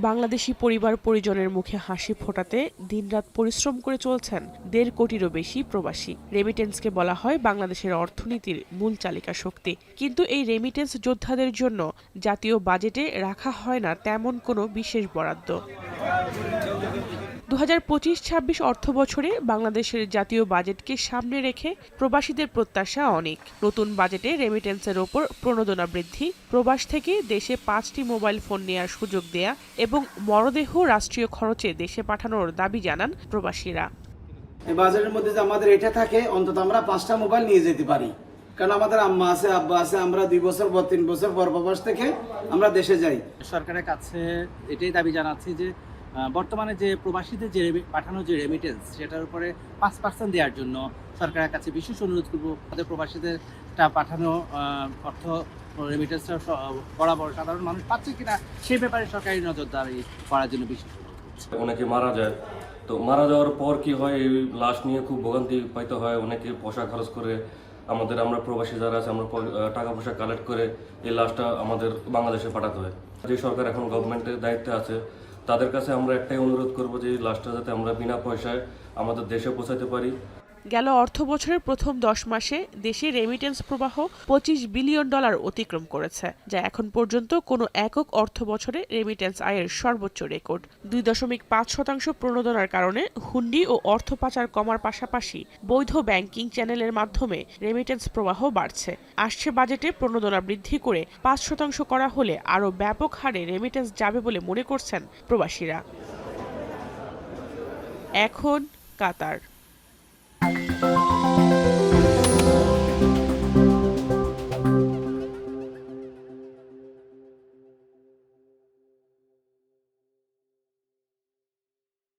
বাংলাদেশি পরিবার পরিজনের মুখে হাসি ফোটাতে দিনরাত পরিশ্রম করে চলছেন ১.৫ কোটিরও বেশি প্রবাসী। রেমিটেন্সকে বলা হয় বাংলাদেশের অর্থনীতির মূল চালিকা শক্তি। কিন্তু এই রেমিটেন্স যোদ্ধাদের জন্য জাতীয় বাজেটে রাখা হয় না তেমন কোনো বিশেষ বরাদ্দ। ২০২৫-২৬ অর্থবছরে বাংলাদেশের জাতীয় বাজেটকে সামনে রেখে প্রবাসীদের প্রত্যাশা অনেক। নতুন বাজেটে রেমিটেন্সের ওপর প্রণোদনা বৃদ্ধি, প্রবাস থেকে দেশে ৫টি মোবাইল ফোন নেয়ার সুযোগ দেয়া এবং মরদেহ রাষ্ট্রীয় খরচে দেশে পাঠানোর দাবি জানান প্রবাসীরা। এই বাজেটের মধ্যে যে আমাদের এটা থাকে, অন্তত আমরা 5টা মোবাইল নিয়ে যেতে পারি, কারণ আমাদের আম্মা আছে, আব্বা আছে, আমরা 2 বছর পর 3 বছর পর প্রবাস থেকে আমরা দেশে যাই। সরকারের কাছে এটাই দাবি জানাচ্ছি যে বর্তমানে যে প্রবাসীদের যে পাঠানো যে রেমিটেন্স, সেটার উপরে 5% দেওয়ার জন্য সরকারের কাছে বিশেষ অনুরোধ করব। আমাদের প্রবাসীদের পাঠানো অর্থ রেমিটেন্সটা বরাবর সাধারণ মানুষ পাচ্ছে কিনা সেই ব্যাপারে সরকারি নজরদারি করার জন্য বিশেষ অনুরোধ করছি। অনেকে মারা যায়, তো মারা যাওয়ার পর কি হয়, এই লাশ নিয়ে খুব ভোগান্তি পাইতে হয়। অনেকে পয়সা খরচ করে আমরা প্রবাসী যারা আছে, আমরা টাকা পয়সা কালেক্ট করে এই লাশটা আমাদের বাংলাদেশে পাঠাতে হয়। যে সরকার এখন গভর্নমেন্টের দায়িত্বে আছে, তাদের কাছে আমরা একটাই অনুরোধ করব যে এই লাশটা যাতে আমরা বিনা পয়সায় আমাদের দেশে পৌঁছাতে পারি। গেল অর্থবছরের প্রথম 10 মাসে দেশে রেমিটেন্স প্রবাহ $25 বিলিয়ন অতিক্রম করেছে, যা এখন পর্যন্ত কোনো একক অর্থবছরে রেমিটেন্স আয়ের সর্বোচ্চ রেকর্ড। 2.5% প্রণোদনার কারণে হুন্ডি ও অর্থ পাচার কমার পাশাপাশি বৈধ ব্যাংকিং চ্যানেলের মাধ্যমে রেমিটেন্স প্রবাহ বাড়ছে। আসছে বাজেটে প্রণোদনা বৃদ্ধি করে 5% করা হলে আরও ব্যাপক হারে রেমিটেন্স যাবে বলে মনে করছেন প্রবাসীরা। এখন কাতার।